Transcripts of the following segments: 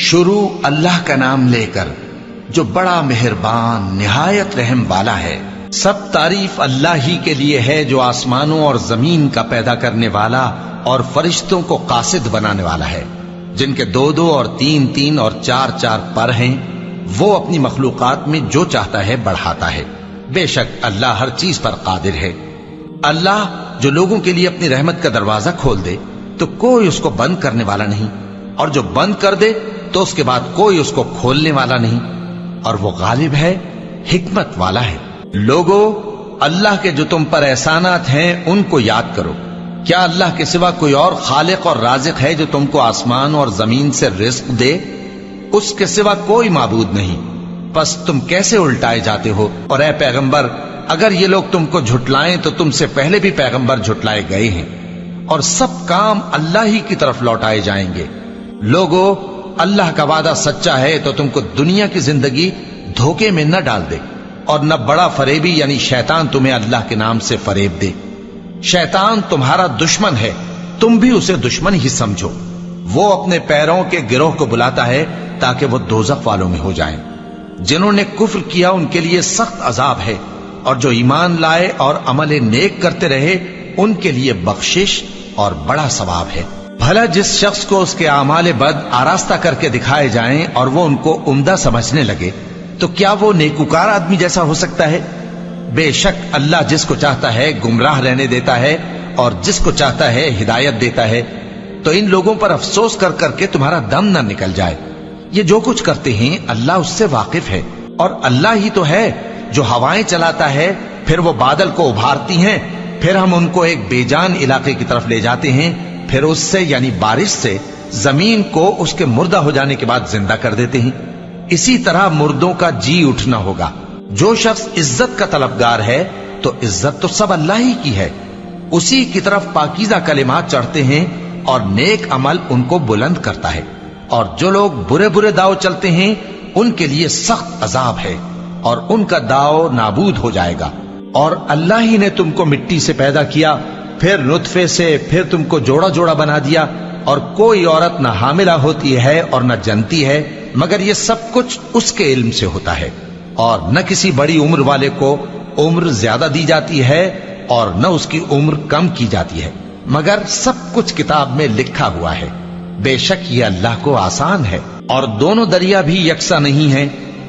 شروع اللہ کا نام لے کر جو بڑا مہربان نہایت رحم والا ہے۔ سب تعریف اللہ ہی کے لیے ہے جو آسمانوں اور زمین کا پیدا کرنے والا اور فرشتوں کو قاصد بنانے والا ہے، جن کے 2 اور 3 اور 4 پر ہیں۔ وہ اپنی مخلوقات میں جو چاہتا ہے بڑھاتا ہے، بے شک اللہ ہر چیز پر قادر ہے۔ اللہ جو لوگوں کے لیے اپنی رحمت کا دروازہ کھول دے تو کوئی اس کو بند کرنے والا نہیں، اور جو بند کر دے تو اس کے بعد کوئی اس کو کھولنے والا نہیں، اور وہ غالب ہے، حکمت والا ہے۔ لوگو، اللہ کے جو تم پر احسانات ہیں ان کو یاد کرو۔ کیا اللہ کے سوا کوئی اور خالق اور رازق ہے جو تم کو آسمان اور زمین سے رزق دے؟ اس کے سوا کوئی معبود نہیں، پس تم کیسے الٹائے جاتے ہو؟ اور اے پیغمبر، اگر یہ لوگ تم کو جھٹلائیں تو تم سے پہلے بھی پیغمبر جھٹلائے گئے ہیں، اور سب کام اللہ ہی کی طرف لوٹائے جائیں گے۔ لوگو، اللہ کا وعدہ سچا ہے تو تم کو دنیا کی زندگی دھوکے میں نہ ڈال دے، اور نہ بڑا فریبی یعنی شیطان تمہیں اللہ کے نام سے فریب دے۔ شیطان تمہارا دشمن ہے، تم بھی اسے دشمن ہی سمجھو۔ وہ اپنے پیروں کے گروہ کو بلاتا ہے تاکہ وہ دوزخ والوں میں ہو جائیں۔ جنہوں نے کفر کیا ان کے لیے سخت عذاب ہے، اور جو ایمان لائے اور عمل نیک کرتے رہے ان کے لیے بخشش اور بڑا ثواب ہے۔ بھلا جس شخص کو اس کے اعمال بد آراستہ کر کے دکھائے جائیں اور وہ ان کو عمدہ سمجھنے لگے تو کیا وہ نیکوکار آدمی جیسا ہو سکتا ہے؟ بے شک اللہ جس کو چاہتا ہے گمراہ رہنے دیتا ہے اور جس کو چاہتا ہے ہدایت دیتا ہے۔ تو ان لوگوں پر افسوس کر کر کے تمہارا دم نہ نکل جائے۔ یہ جو کچھ کرتے ہیں اللہ اس سے واقف ہے، اور اللہ ہی تو ہے جو ہوائیں چلاتا ہے، پھر وہ بادل کو ابھارتی ہیں، پھر ہم ان کو ایک بے جان علاقے کی طرف لے جاتے ہیں، پھر اس سے یعنی بارش سے زمین کو اس کے مردہ ہو جانے کے بعد زندہ کر دیتے ہیں۔ اسی طرح مردوں کا جی اٹھنا ہوگا۔ جو شخص عزت کا طلبگار ہے تو عزت تو سب اللہ ہی کی ہے، اسی کی طرف پاکیزہ کلمات چڑھتے ہیں اور نیک عمل ان کو بلند کرتا ہے۔ اور جو لوگ برے برے داؤ چلتے ہیں ان کے لیے سخت عذاب ہے، اور ان کا داؤ نابود ہو جائے گا۔ اور اللہ ہی نے تم کو مٹی سے پیدا کیا، پھر نطفے سے، پھر تم کو جوڑا جوڑا بنا دیا، اور کوئی عورت نہ حاملہ ہوتی ہے اور نہ جنتی ہے، مگر یہ سب کچھ اس کے علم سے ہوتا ہے۔ اور نہ کسی بڑی عمر والے کو عمر زیادہ دی جاتی ہے اور نہ اس کی عمر کم کی جاتی ہے، مگر سب کچھ کتاب میں لکھا ہوا ہے۔ بے شک یہ اللہ کو آسان ہے۔ اور دونوں دریا بھی یکساں نہیں ہیں،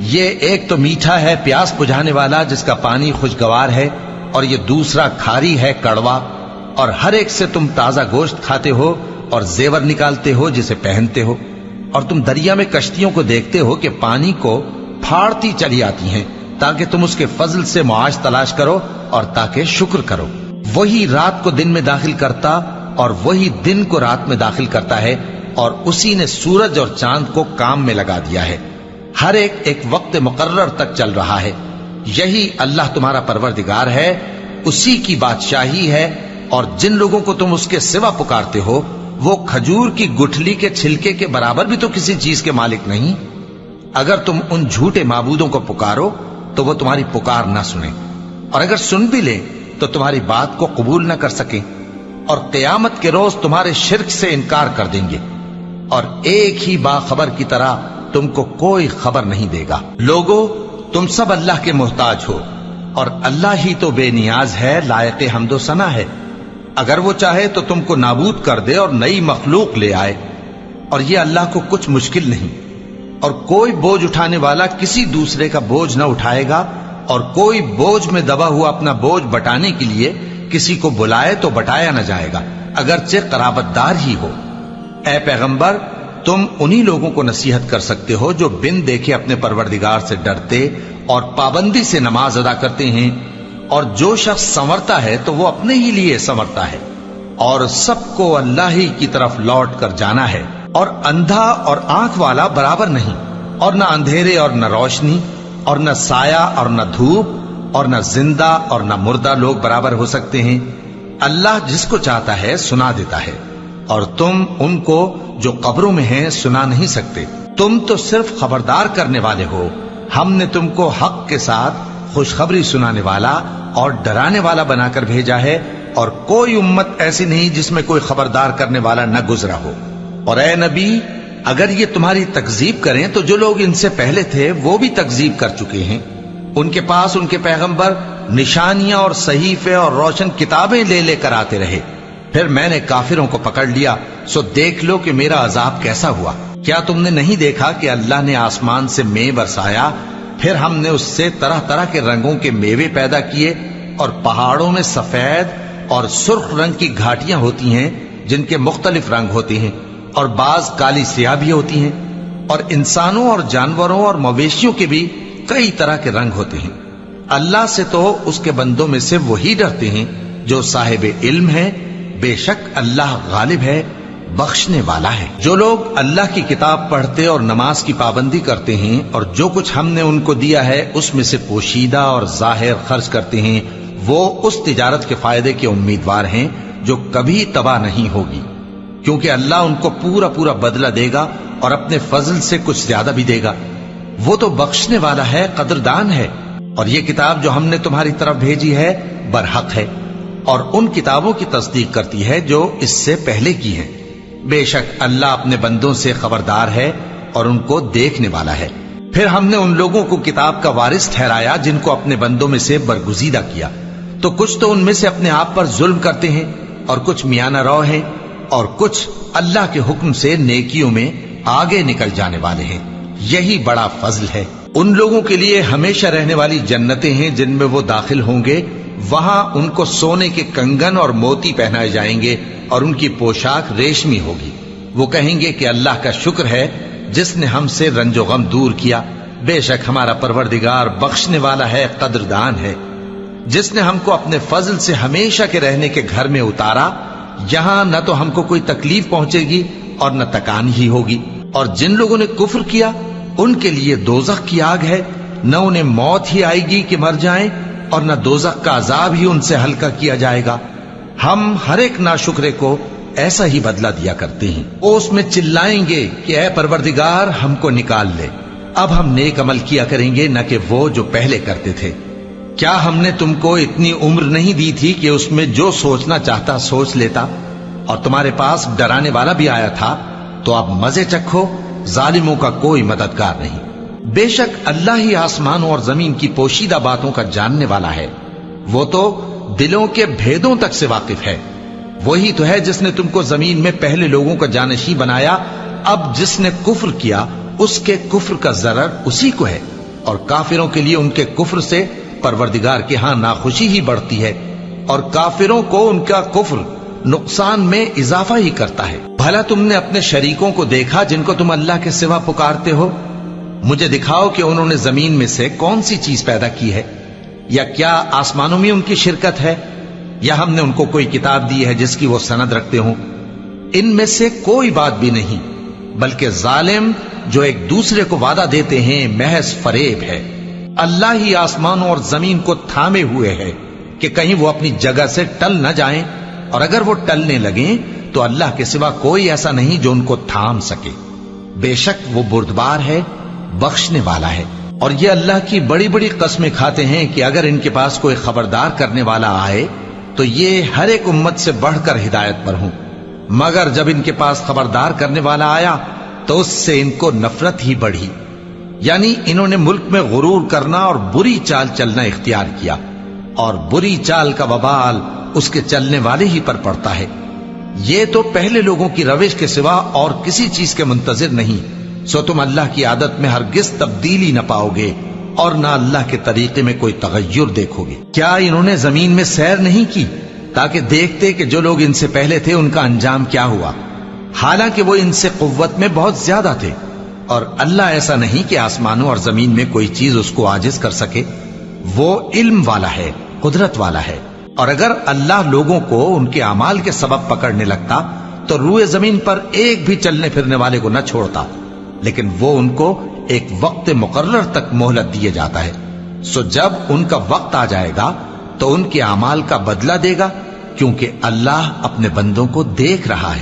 یہ ایک تو میٹھا ہے پیاس بجھانے والا جس کا پانی خوشگوار ہے، اور یہ دوسرا کھاری ہے کڑوا۔ اور ہر ایک سے تم تازہ گوشت کھاتے ہو اور زیور نکالتے ہو جسے پہنتے ہو۔ اور تم دریا میں کشتیوں کو دیکھتے ہو کہ پانی کو پھاڑتی چلی آتی ہیں تاکہ تم اس کے فضل سے معاش تلاش کرو اور تاکہ شکر کرو۔ وہی رات کو دن میں داخل کرتا اور وہی دن کو رات میں داخل کرتا ہے، اور اسی نے سورج اور چاند کو کام میں لگا دیا ہے، ہر ایک وقت مقرر تک چل رہا ہے۔ یہی اللہ تمہارا پروردگار ہے، اسی کی بادشاہی ہے۔ اور جن لوگوں کو تم اس کے سوا پکارتے ہو وہ کھجور کی گٹھلی کے چھلکے کے برابر بھی تو کسی چیز کے مالک نہیں۔ اگر تم ان جھوٹے معبودوں کو پکارو تو وہ تمہاری پکار نہ سنیں، اور اگر سن بھی لیں تو تمہاری بات کو قبول نہ کر سکیں، اور قیامت کے روز تمہارے شرک سے انکار کر دیں گے، اور ایک ہی باخبر کی طرح تم کو کوئی خبر نہیں دے گا۔ لوگو، تم سب اللہ کے محتاج ہو، اور اللہ ہی تو بے نیاز ہے، لائق حمد و ثنا ہے۔ اگر وہ چاہے تو تم کو نابود کر دے اور نئی مخلوق لے آئے، اور یہ اللہ کو کچھ مشکل نہیں۔ اور کوئی بوجھ اٹھانے والا کسی دوسرے کا بوجھ نہ اٹھائے گا، اور کوئی بوجھ میں دبا ہوا اپنا بوجھ بٹانے کے لیے کسی کو بلائے تو بٹایا نہ جائے گا، اگرچہ قرابت دار ہی ہو۔ اے پیغمبر، تم انہی لوگوں کو نصیحت کر سکتے ہو جو بن دیکھے اپنے پروردگار سے ڈرتے اور پابندی سے نماز ادا کرتے ہیں، اور جو شخص سنورتا ہے تو وہ اپنے ہی لیے سنورتا ہے، اور سب کو اللہ ہی کی طرف لوٹ کر جانا ہے۔ اور اندھا اور آنکھ والا برابر نہیں، اور نہ اندھیرے اور نہ روشنی، اور نہ سایہ اور نہ دھوپ، اور نہ زندہ اور نہ مردہ لوگ برابر ہو سکتے ہیں۔ اللہ جس کو چاہتا ہے سنا دیتا ہے، اور تم ان کو جو قبروں میں ہیں سنا نہیں سکتے۔ تم تو صرف خبردار کرنے والے ہو، ہم نے تم کو حق کے ساتھ خوشخبری سنانے والا اور ڈرانے والا بنا کر بھیجا ہے، اور کوئی امت ایسی نہیں جس میں کوئی خبردار کرنے والا نہ گزرا ہو۔ اور اے نبی، اگر یہ تمہاری تکذیب کریں تو جو لوگ ان سے پہلے تھے وہ بھی تکذیب کر چکے ہیں. ان کے پاس ان کے پیغمبر نشانیاں اور صحیفے اور روشن کتابیں لے لے کر آتے رہے. پھر میں نے کافروں کو پکڑ لیا، سو دیکھ لو کہ میرا عذاب کیسا ہوا. کیا تم نے نہیں دیکھا کہ اللہ نے آسمان سے مے برسایا، پھر ہم نے اس سے طرح طرح کے رنگوں کے میوے پیدا کیے، اور پہاڑوں میں سفید اور سرخ رنگ کی گھاٹیاں ہوتی ہیں جن کے مختلف رنگ ہوتے ہیں، اور بعض کالی سیاہ بھی ہوتی ہیں، اور انسانوں اور جانوروں اور مویشیوں کے بھی کئی طرح کے رنگ ہوتے ہیں. اللہ سے تو اس کے بندوں میں سے وہی ڈرتے ہیں جو صاحب علم ہے. بے شک اللہ غالب ہے، بخشنے والا ہے. جو لوگ اللہ کی کتاب پڑھتے اور نماز کی پابندی کرتے ہیں اور جو کچھ ہم نے ان کو دیا ہے اس میں سے پوشیدہ اور ظاہر خرچ کرتے ہیں، وہ اس تجارت کے فائدے کے امیدوار ہیں جو کبھی تباہ نہیں ہوگی، کیونکہ اللہ ان کو پورا پورا بدلہ دے گا اور اپنے فضل سے کچھ زیادہ بھی دے گا. وہ تو بخشنے والا ہے، قدردان ہے. اور یہ کتاب جو ہم نے تمہاری طرف بھیجی ہے برحق ہے، اور ان کتابوں کی تصدیق کرتی ہے جو اس سے پہلے کی ہیں. بے شک اللہ اپنے بندوں سے خبردار ہے اور ان کو دیکھنے والا ہے. پھر ہم نے ان لوگوں کو کتاب کا وارث ٹھہرایا جن کو اپنے بندوں میں سے برگزیدہ کیا. تو کچھ تو ان میں سے اپنے آپ پر ظلم کرتے ہیں اور کچھ میانہ رو ہیں، اور کچھ اللہ کے حکم سے نیکیوں میں آگے نکل جانے والے ہیں. یہی بڑا فضل ہے. ان لوگوں کے لیے ہمیشہ رہنے والی جنتیں ہیں جن میں وہ داخل ہوں گے. وہاں ان کو سونے کے کنگن اور موتی پہنائے جائیں گے اور ان کی پوشاک ریشمی ہوگی. وہ کہیں گے کہ اللہ کا شکر ہے جس نے ہم سے رنج و غم دور کیا. بے شک ہمارا پروردگار بخشنے والا ہے، قدردان ہے. جس نے ہم کو اپنے فضل سے ہمیشہ کے رہنے کے گھر میں اتارا، یہاں نہ تو ہم کو کوئی تکلیف پہنچے گی اور نہ تکان ہی ہوگی. اور جن لوگوں نے کفر کیا ان کے لیے دوزخ کی آگ ہے، نہ انہیں موت ہی آئے گی کہ مر جائیں، اور نہ دوزخ کا عذاب ہی ان سے ہلکا کیا جائے گا. ہم ہر ایک ناشکرے کو ایسا ہی بدلہ دیا کرتے ہیں. وہ اس میں چلائیں گے کہ اے پروردگار ہم کو نکال لے، اب ہم نیک عمل کیا کریں گے نہ کہ وہ جو پہلے کرتے تھے. کیا ہم نے تم کو اتنی عمر نہیں دی تھی کہ اس میں جو سوچنا چاہتا سوچ لیتا، اور تمہارے پاس ڈرانے والا بھی آیا تھا؟ تو اب مزے چکھو، ظالموں کا کوئی مددگار نہیں. بے شک اللہ ہی آسمانوں اور زمین کی پوشیدہ باتوں کا جاننے والا ہے. وہ تو دلوں کے بھیدوں تک سے واقف ہے. وہی تو ہے جس نے تم کو زمین میں پہلے لوگوں کا جانشین بنایا. اب جس نے کفر کیا اس کے کفر کا ضرر اسی کو ہے، اور کافروں کے لیے ان کے کفر سے پروردگار کے ہاں ناخوشی ہی بڑھتی ہے، اور کافروں کو ان کا کفر نقصان میں اضافہ ہی کرتا ہے. بھلا تم نے اپنے شریکوں کو دیکھا جن کو تم اللہ کے سوا پکارتے ہو؟ مجھے دکھاؤ کہ انہوں نے زمین میں سے کون سی چیز پیدا کی ہے، یا کیا آسمانوں میں ان کی شرکت ہے، یا ہم نے ان کو کوئی کتاب دی ہے جس کی وہ سند رکھتے ہوں؟ ان میں سے کوئی بات بھی نہیں، بلکہ ظالم جو ایک دوسرے کو وعدہ دیتے ہیں محض فریب ہے. اللہ ہی آسمانوں اور زمین کو تھامے ہوئے ہے کہ کہیں وہ اپنی جگہ سے ٹل نہ جائیں، اور اگر وہ ٹلنے لگیں تو اللہ کے سوا کوئی ایسا نہیں جو ان کو تھام سکے. بے شک وہ بردبار ہے، بخشنے والا ہے. اور یہ اللہ کی بڑی بڑی قسمیں کھاتے ہیں کہ اگر ان کے پاس کوئی خبردار کرنے والا آئے تو یہ ہر ایک امت سے بڑھ کر ہدایت پر ہوں، مگر جب ان کے پاس خبردار کرنے والا آیا تو اس سے ان کو نفرت ہی بڑھی. یعنی انہوں نے ملک میں غرور کرنا اور بری چال چلنا اختیار کیا، اور بری چال کا وبال اس کے چلنے والے ہی پر پڑتا ہے. یہ تو پہلے لوگوں کی روش کے سوا اور کسی چیز کے منتظر نہیں، سو تم اللہ کی عادت میں ہرگز تبدیلی نہ پاؤ گے اور نہ اللہ کے طریقے میں کوئی تغیر دیکھو گے. کیا انہوں نے زمین میں سیر نہیں کی تاکہ دیکھتے کہ جو لوگ ان سے پہلے تھے ان کا انجام کیا ہوا، حالانکہ وہ ان سے قوت میں بہت زیادہ تھے. اور اللہ ایسا نہیں کہ آسمانوں اور زمین میں کوئی چیز اس کو عاجز کر سکے. وہ علم والا ہے، قدرت والا ہے. اور اگر اللہ لوگوں کو ان کے اعمال کے سبب پکڑنے لگتا تو روئے زمین پر ایک بھی چلنے پھرنے والے کو نہ چھوڑتا، لیکن وہ ان کو ایک وقت مقرر تک مہلت دیے جاتا ہے. سو جب ان کا وقت آ جائے گا تو ان کے اعمال کا بدلہ دے گا، کیونکہ اللہ اپنے بندوں کو دیکھ رہا ہے.